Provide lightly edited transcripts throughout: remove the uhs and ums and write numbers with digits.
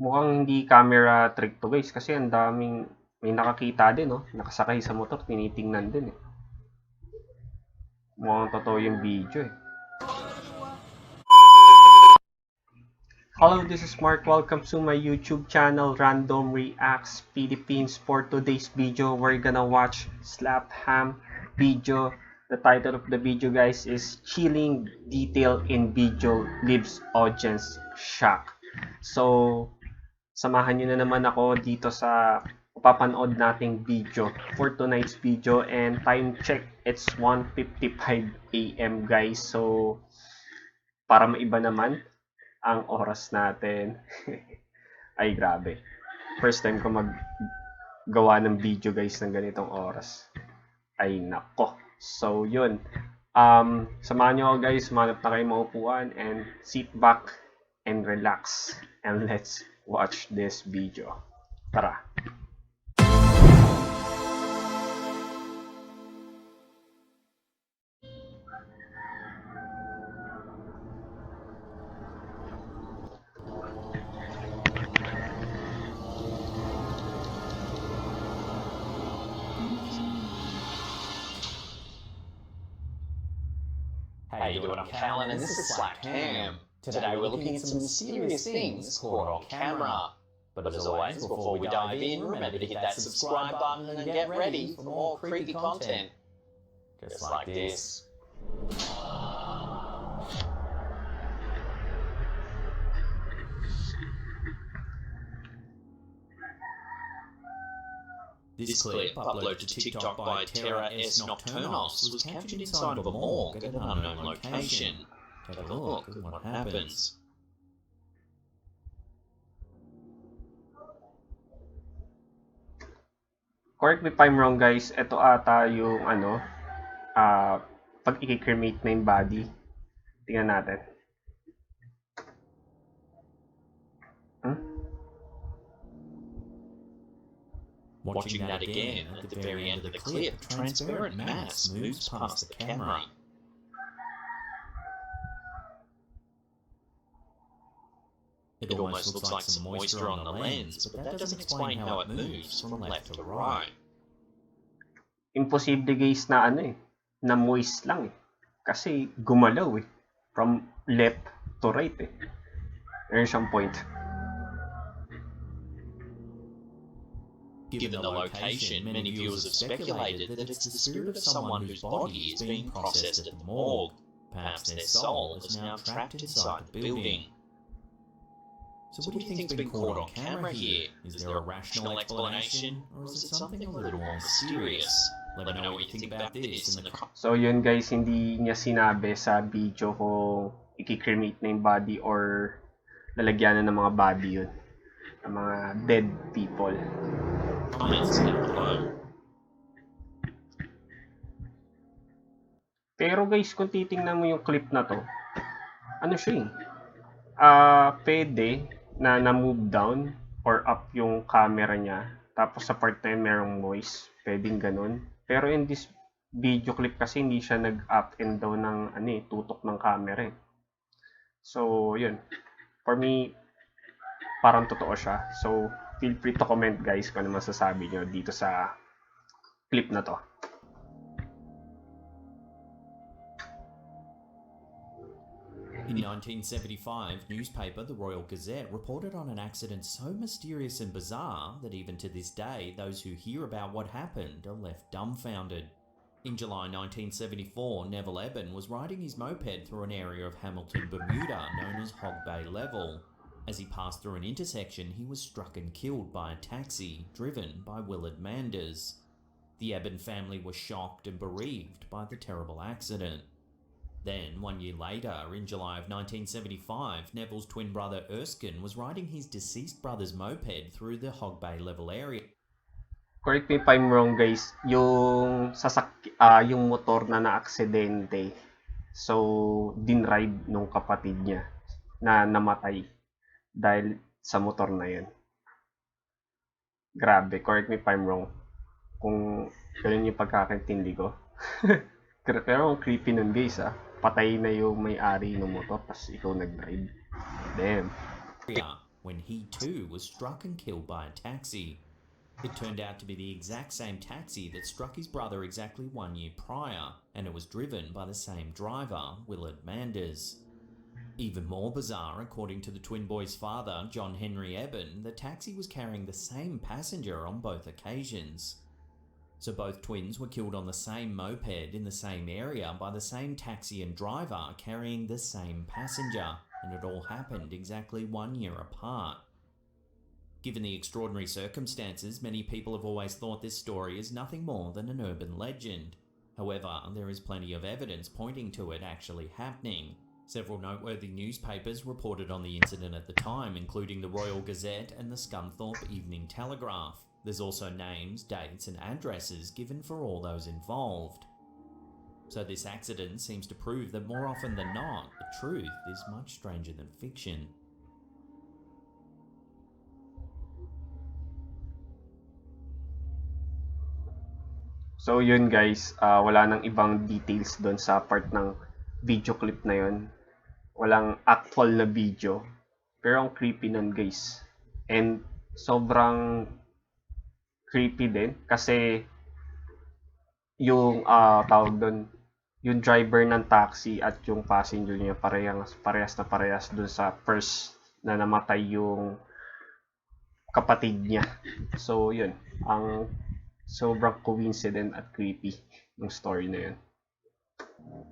Mukhang hindi camera trick to guys kasi ang daming may nakakita din no, nakasakay sa motor tinitingnan din eh. Mukhang totoo yung video eh. Hello, this is Mark. Welcome to my YouTube channel, Random Reacts Philippines. For today's video, we're gonna watch Slappedham video. The title of the video, guys, is Chilling Detail in Video Leaves Audience Shock. So, samahan nyo na naman ako dito sa papanood nating video for tonight's video, and time check, it's 1:55 AM guys. So, para maiba naman ang oras natin. Ay, grabe. First time ko maggawa ng video guys ng ganitong oras. Ay, nako. So, yun. Samahan nyo ako guys. Manap na kayo maupuan and sit back and relax. And let's watch this video. Tara. How you doing? I'm Callan, and this is slappedham. Today we're looking at some mysterious things caught on camera. But as always, before we dive in, remember to hit that subscribe button and get ready for more creepy content. Just like this. This clip, uploaded to TikTok by Terra S Nocturnos, was captured inside of a morgue at an unknown location. Take a look at what happens. Correct me if I'm wrong guys, ito ata yung pag i-cremate na yung body. Tingnan natin. Watching that again, at the very end of the clip, a transparent mass moves past the camera. It almost looks like some moisture on the lens, but that doesn't explain how it moves from left to right. Imposible guys na na moist lang eh. Kasi gumalaw eh. From left to right eh. There's some point. Given the location, many viewers have speculated that it's the spirit of someone whose body is being processed at the morgue. Perhaps their soul is now trapped inside the building. So what do you think's been caught on camera here? Is there a rational explanation, or is it something a little more mysterious? Let me know what you think about this in the comments. So yun guys, hindi niya sinabi sa video kung i-cremate na yung body or lalagyan na ng mga body yun. Ng mga dead people. Pero guys, kung titingnan mo yung clip na to, ano siya pwede na na-move down or up yung camera niya. Tapos sa part na yun, merong noise. Pwedeng ganun. Pero in this video clip kasi hindi siya nag-up and down ng tutok ng camera eh. So, yun. For me, parang totoo siya. So, feel free to comment guys kung ano masasabi nyo dito sa clip na to. In 1975, newspaper The Royal Gazette reported on an accident so mysterious and bizarre that even to this day, those who hear about what happened are left dumbfounded. In July 1974, Neville Eben was riding his moped through an area of Hamilton, Bermuda, known as Hog Bay Level. As he passed through an intersection, he was struck and killed by a taxi driven by Willard Manders. The Eben family were shocked and bereaved by the terrible accident. Then, 1 year later, in July of 1975, Neville's twin brother Erskine was riding his deceased brother's moped through the Hog Bay Level area. Correct me if I'm wrong guys, yung yung motor na na-aksidente, so dinride nung kapatid niya na namatay dahil sa motor na yun. Grabe, correct me if I'm wrong kung ganun yung pagkakaintindi ko. Pero ang creepy nun guys patay na yung may-ari ng motor tapos ikaw nag-drive. Damn. when he too was struck and killed by a taxi. It turned out to be the exact same taxi that struck his brother exactly 1 year prior, and it was driven by the same driver, Willard Manders. Even more bizarre, according to the twin boys' father, John Henry Eben, the taxi was carrying the same passenger on both occasions. So both twins were killed on the same moped in the same area by the same taxi and driver carrying the same passenger, and it all happened exactly 1 year apart. Given the extraordinary circumstances, many people have always thought this story is nothing more than an urban legend. However, there is plenty of evidence pointing to it actually happening. Several noteworthy newspapers reported on the incident at the time, including the Royal Gazette and the Scunthorpe Evening Telegraph. There's also names, dates and addresses given for all those involved. So this accident seems to prove that more often than not, the truth is much stranger than fiction. So yun guys, wala nang ibang details doon sa part ng video clip na yun. Walang actual na video. Pero ang creepy nun guys. And sobrang creepy din kasi yung tawag doon, yung driver ng taxi at yung passenger niya parehas doon sa first na namatay yung kapatid niya. So yun, ang sobrang coincident at creepy yung story na yun.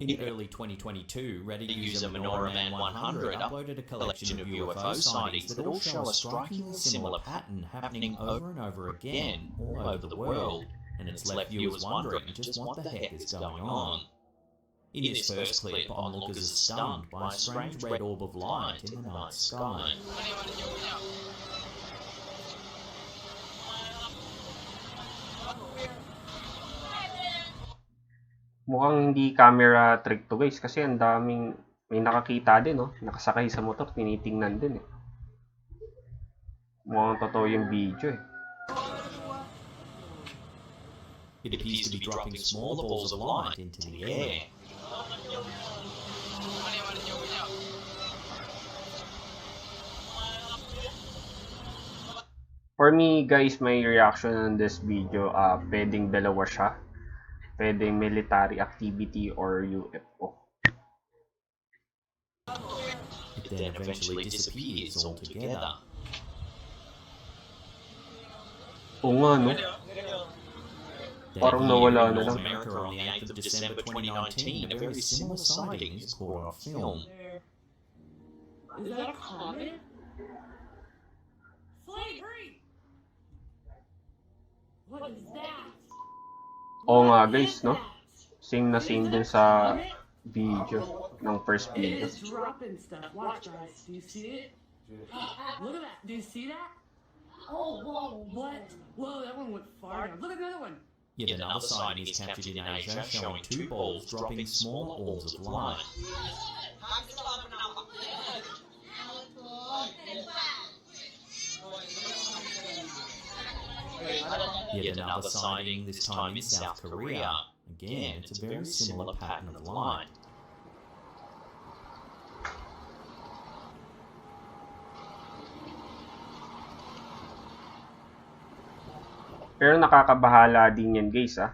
In early 2022, Reddit user MenoraMan100 uploaded a collection of UFO sightings that all show a strikingly similar pattern happening over and over again all over the world, and it's left viewers wondering just what the heck is going on. In this first clip, onlookers are stunned by a strange red orb of light in the night sky. Mukhang hindi camera trick to guys kasi ang daming may nakakita din nakasakay sa motor tinitingnan din Mukhang totoo yung video It appears to be dropping smaller balls of light into the air. For me guys, my reaction on this video, pwedeng dalawa siya. Pwedeng military activity or UFO. It then eventually disappears altogether. Oo nga, no? Parang nawala na lang. America on the 8th of December 2019, a very similar sighting is caught on film. Is that a comet? Slade, hurry! What is that? Oo nga guys, no? Same na same din sa video, ng first video. It's dropping stuff. Watch, guys. Do you see it? Look at that. Do you see that? Oh, whoa. What? Whoa, that one went far down. Look at the other one. Yet another sighting is captured in Asia, showing two balls dropping smaller balls of light. Yet another sighting, this time in South Korea. Again, it's a very similar pattern of light. Pero nakakabahala din yan guys sa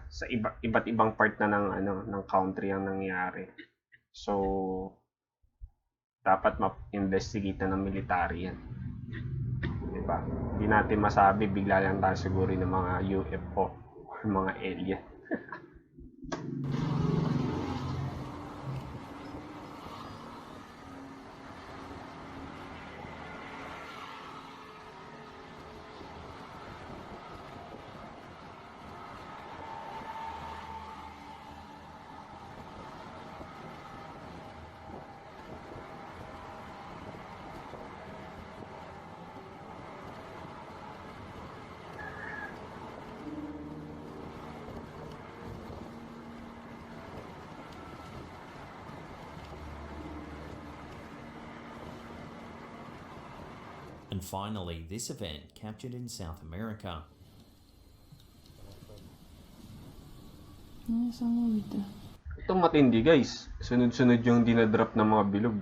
iba't ibang part na ng country ang nangyari. So dapat ma-investigate na ng military yan. Diba? Hindi natin masabi bigla lang tayo siguro ng mga UFO or mga alien. And finally, this event captured in South America. Ito matindi guys. Sunod-sunod yung dinadrop ng mga bilog.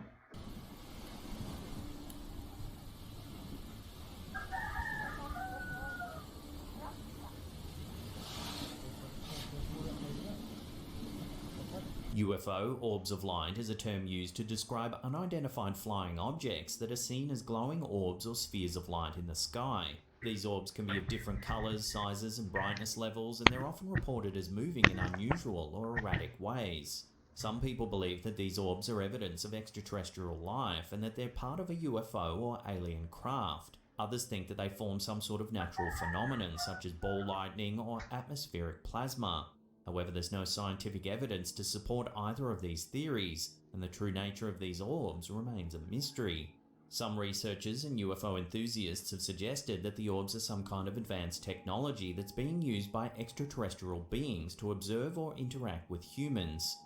UFO, orbs of light, is a term used to describe unidentified flying objects that are seen as glowing orbs or spheres of light in the sky. These orbs can be of different colours, sizes and brightness levels, and they're often reported as moving in unusual or erratic ways. Some people believe that these orbs are evidence of extraterrestrial life and that they're part of a UFO or alien craft. Others think that they form some sort of natural phenomenon such as ball lightning or atmospheric plasma. However, there's no scientific evidence to support either of these theories, and the true nature of these orbs remains a mystery. Some researchers and UFO enthusiasts have suggested that the orbs are some kind of advanced technology that's being used by extraterrestrial beings to observe or interact with humans.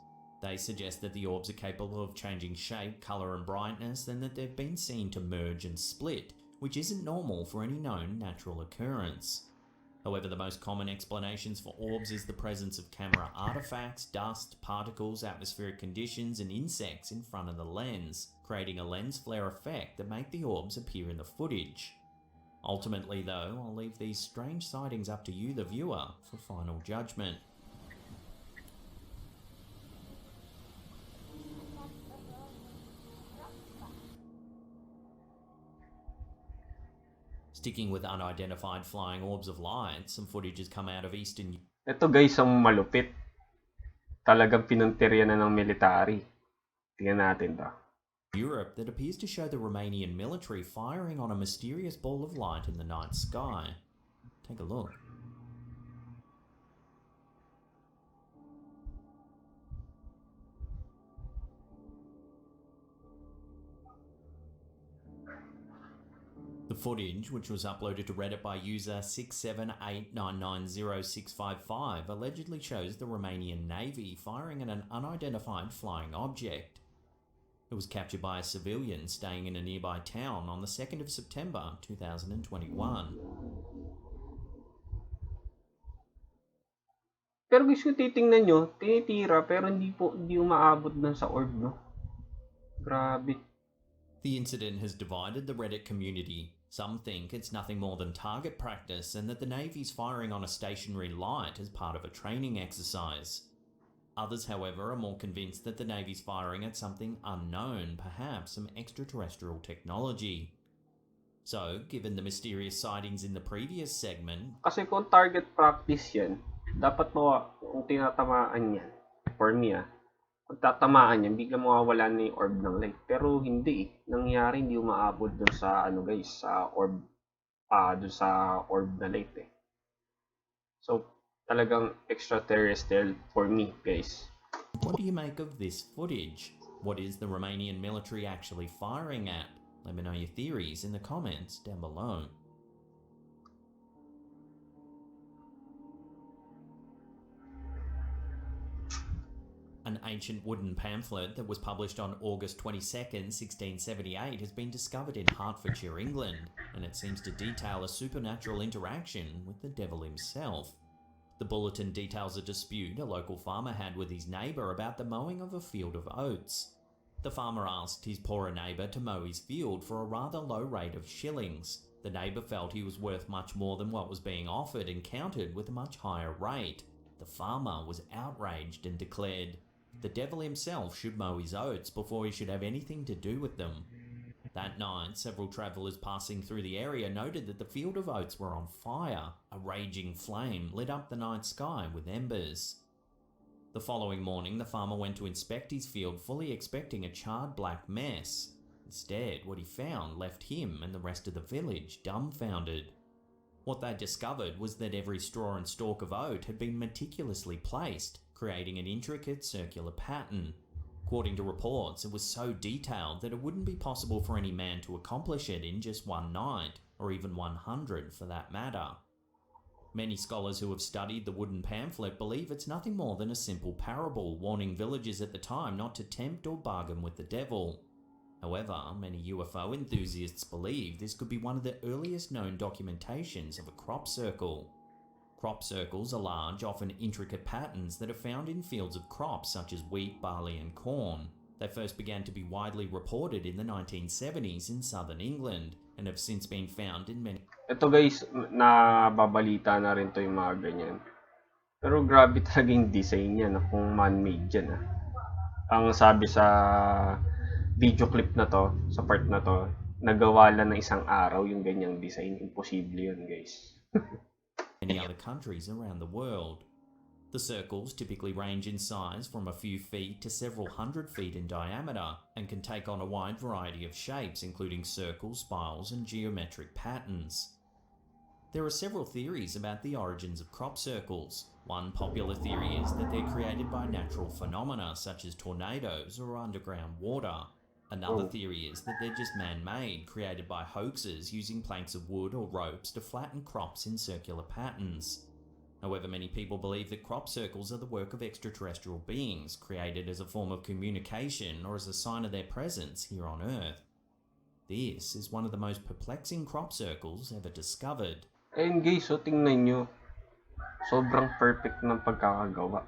They suggest that the orbs are capable of changing shape, colour and brightness, and that they've been seen to merge and split, which isn't normal for any known natural occurrence. However, the most common explanations for orbs is the presence of camera artifacts, dust, particles, atmospheric conditions, and insects in front of the lens, creating a lens flare effect that make the orbs appear in the footage. Ultimately, though, I'll leave these strange sightings up to you, the viewer, for final judgment. Sticking with unidentified flying orbs of light, some footage has come out of Eastern Ito guys, ang malupit. Talagang pinuntirya na ng military. Tingnan natin to. Europe that appears to show the Romanian military firing on a mysterious ball of light in the night sky. Take a look. The footage, which was uploaded to Reddit by user 678990655, allegedly shows the Romanian Navy firing at an unidentified flying object. It was captured by a civilian staying in a nearby town on the 2nd of September 2021. Pero guys, kung titingnan nyo, tinitira pero hindi umaabot dun sa orb, no? Grabe. The incident has divided the Reddit community. Some think it's nothing more than target practice and that the Navy's firing on a stationary light as part of a training exercise. Others, however, are more convinced that the Navy's firing at something unknown, perhaps some extraterrestrial technology. So, given the mysterious sightings in the previous segment... Kasi kung target practice yan, dapat kung tinatamaan yan, for me kung tatamaan yan, biglang mawawala na yung orb ng light. Pero hindi nangyari, hindi umaabot dun sa guys, sa orb, dun sa orb na light So, talagang extraterrestrial for me, guys. What do you make of this footage? What is the Romanian military actually firing at? Let me know your theories in the comments down below. An ancient wooden pamphlet that was published on August 22nd, 1678 has been discovered in Hertfordshire, England, and it seems to detail a supernatural interaction with the devil himself. The bulletin details a dispute a local farmer had with his neighbour about the mowing of a field of oats. The farmer asked his poorer neighbour to mow his field for a rather low rate of shillings. The neighbour felt he was worth much more than what was being offered and countered with a much higher rate. The farmer was outraged and declared, "The devil himself should mow his oats before he should have anything to do with them." That night, several travellers passing through the area noted that the field of oats were on fire. A raging flame lit up the night sky with embers. The following morning, the farmer went to inspect his field, fully expecting a charred black mess. Instead, what he found left him and the rest of the village dumbfounded. What they discovered was that every straw and stalk of oat had been meticulously placed, creating an intricate circular pattern. According to reports, it was so detailed that it wouldn't be possible for any man to accomplish it in just one night, or even 100 for that matter. Many scholars who have studied the wooden pamphlet believe it's nothing more than a simple parable warning villagers at the time not to tempt or bargain with the devil. However, many UFO enthusiasts believe this could be one of the earliest known documentations of a crop circle. Crop circles are large, often intricate patterns that are found in fields of crops such as wheat, barley and corn. They first began to be widely reported in the 1970s in southern England and have since been found in many... Ito guys, nababalita na rin to yung mga ganyan. Pero grabe talaga yung design niya kung man-made yan Ang sabi sa video clip na to, sa part na to, nagawa lang ng isang araw yung ganyang design. Imposible yun, guys. Many other countries around the world. The circles typically range in size from a few feet to several hundred feet in diameter and can take on a wide variety of shapes, including circles, spirals, and geometric patterns. There are several theories about the origins of crop circles. One popular theory is that they're created by natural phenomena such as tornadoes or underground water. Another theory is that they're just man-made, created by hoaxers using planks of wood or ropes to flatten crops in circular patterns. However, many people believe that crop circles are the work of extraterrestrial beings, created as a form of communication or as a sign of their presence here on Earth. This is one of the most perplexing crop circles ever discovered. Ayun guys, so tingnan nyo. Sobrang perfect ng pagkakagawa.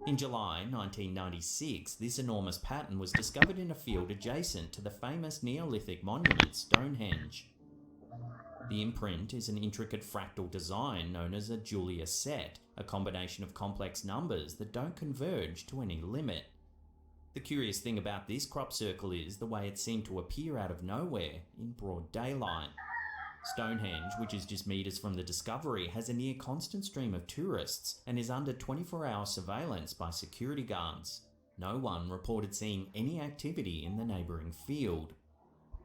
In July 1996, this enormous pattern was discovered in a field adjacent to the famous Neolithic monument Stonehenge. The imprint is an intricate fractal design known as a Julia set, a combination of complex numbers that don't converge to any limit. The curious thing about this crop circle is the way it seemed to appear out of nowhere in broad daylight. Stonehenge, which is just meters from the discovery, has a near constant stream of tourists and is under 24-hour surveillance by security guards. No one reported seeing any activity in the neighbouring field.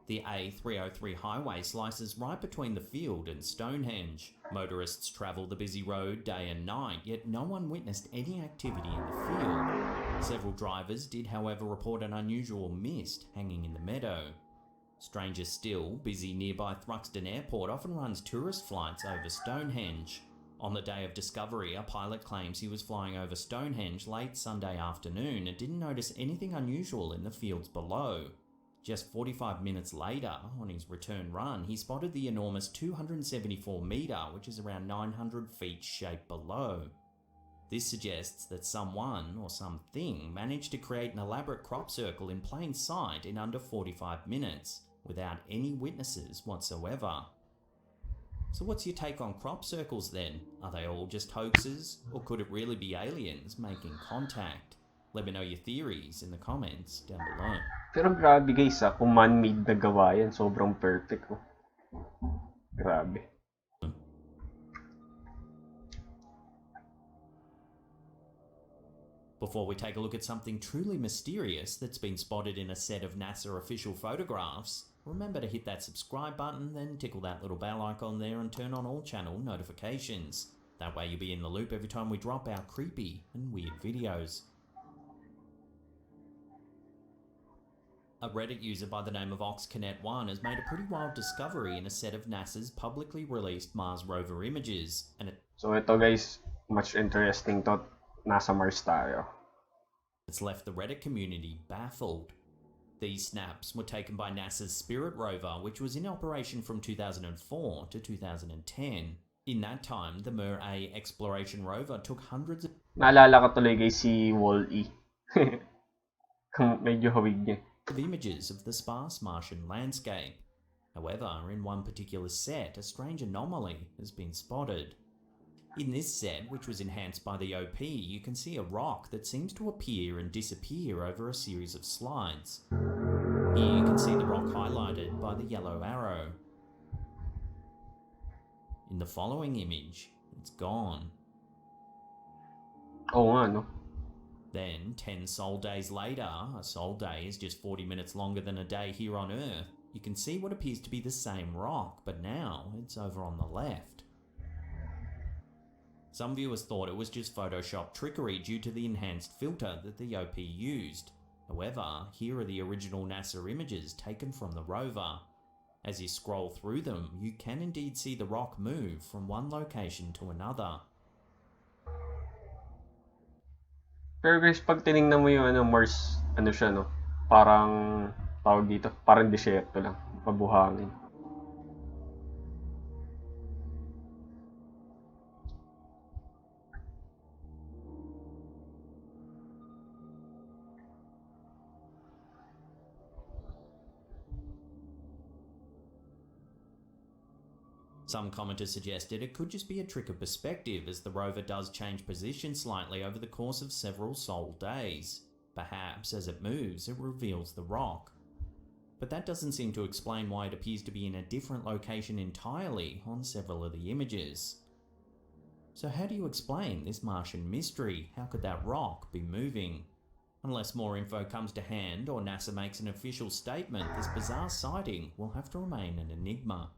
The A303 highway slices right between the field and Stonehenge. Motorists travel the busy road day and night, yet no one witnessed any activity in the field. Several drivers did, however, report an unusual mist hanging in the meadow. Stranger still, busy nearby Thruxton Airport often runs tourist flights over Stonehenge. On the day of discovery, a pilot claims he was flying over Stonehenge late Sunday afternoon and didn't notice anything unusual in the fields below. Just 45 minutes later, on his return run, he spotted the enormous 274 metre, which is around 900 feet, shape below. This suggests that someone or something managed to create an elaborate crop circle in plain sight in under 45 minutes, without any witnesses whatsoever. So what's your take on crop circles then? Are they all just hoaxes, or could it really be aliens making contact? Let me know your theories in the comments down below. Pero grabe guys kung man-made na gawa yan, sobrang perfect oh. Grabe. Before we take a look at something truly mysterious that's been spotted in a set of NASA official photographs, remember to hit that subscribe button, then tickle that little bell icon there and turn on all channel notifications. That way you'll be in the loop every time we drop our creepy and weird videos. A Reddit user by the name of OxConnect1 has made a pretty wild discovery in a set of NASA's publicly released Mars rover images. So ito guys, much interesting to. Nasa Mars tayo. It's left the Reddit community baffled. These snaps were taken by NASA's Spirit rover, which was in operation from 2004 to 2010. In that time, the Mir-A exploration rover took hundreds of... Naalala ko tuloy guys si Wall-E. Medyo hawig niya. ...of images of the sparse Martian landscape. However, in one particular set, a strange anomaly has been spotted. In this set, which was enhanced by the OP, you can see a rock that seems to appear and disappear over a series of slides. Here you can see the rock highlighted by the yellow arrow. In the following image, it's gone. Oo nga, no? Then, 10 sol days later, a sol day is just 40 minutes longer than a day here on Earth, you can see what appears to be the same rock, but now it's over on the left. Some viewers thought it was just Photoshop trickery due to the enhanced filter that the OP used. However, here are the original NASA images taken from the rover. As you scroll through them, you can indeed see the rock move from one location to another. Pero guys, pag tinignan mo yung Mars, siya no? Parang, tawag dito, parang disyerto lang, pabuhangin. Some commenters suggested it could just be a trick of perspective, as the rover does change position slightly over the course of several sol days. Perhaps as it moves, it reveals the rock. But that doesn't seem to explain why it appears to be in a different location entirely on several of the images. So how do you explain this Martian mystery? How could that rock be moving? Unless more info comes to hand or NASA makes an official statement, this bizarre sighting will have to remain an enigma.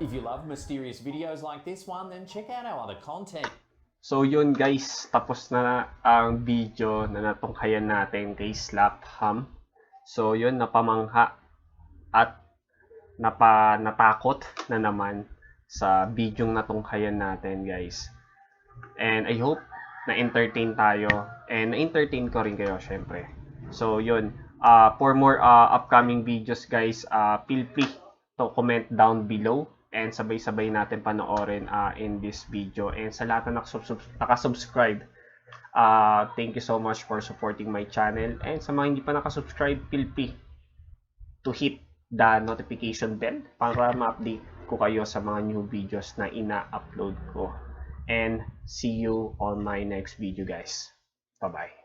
If you love mysterious videos like this one, then check out our other content. So yun guys, tapos na ang video na natunghayan natin kay Slappedham. So yun, napamangha at natakot na naman sa video natunghayan natin guys. And I hope na-entertain tayo and na-entertain ko rin kayo syempre. So yun, for more upcoming videos guys, feel free to comment down below and sabay-sabay natin panoorin in this video. And sa lahat na nakasubscribe, thank you so much for supporting my channel. And sa mga hindi pa nakasubscribe, feel free to hit the notification bell para ma-update ko kayo sa mga new videos na ina-upload ko. And see you on my next video guys. Bye-bye.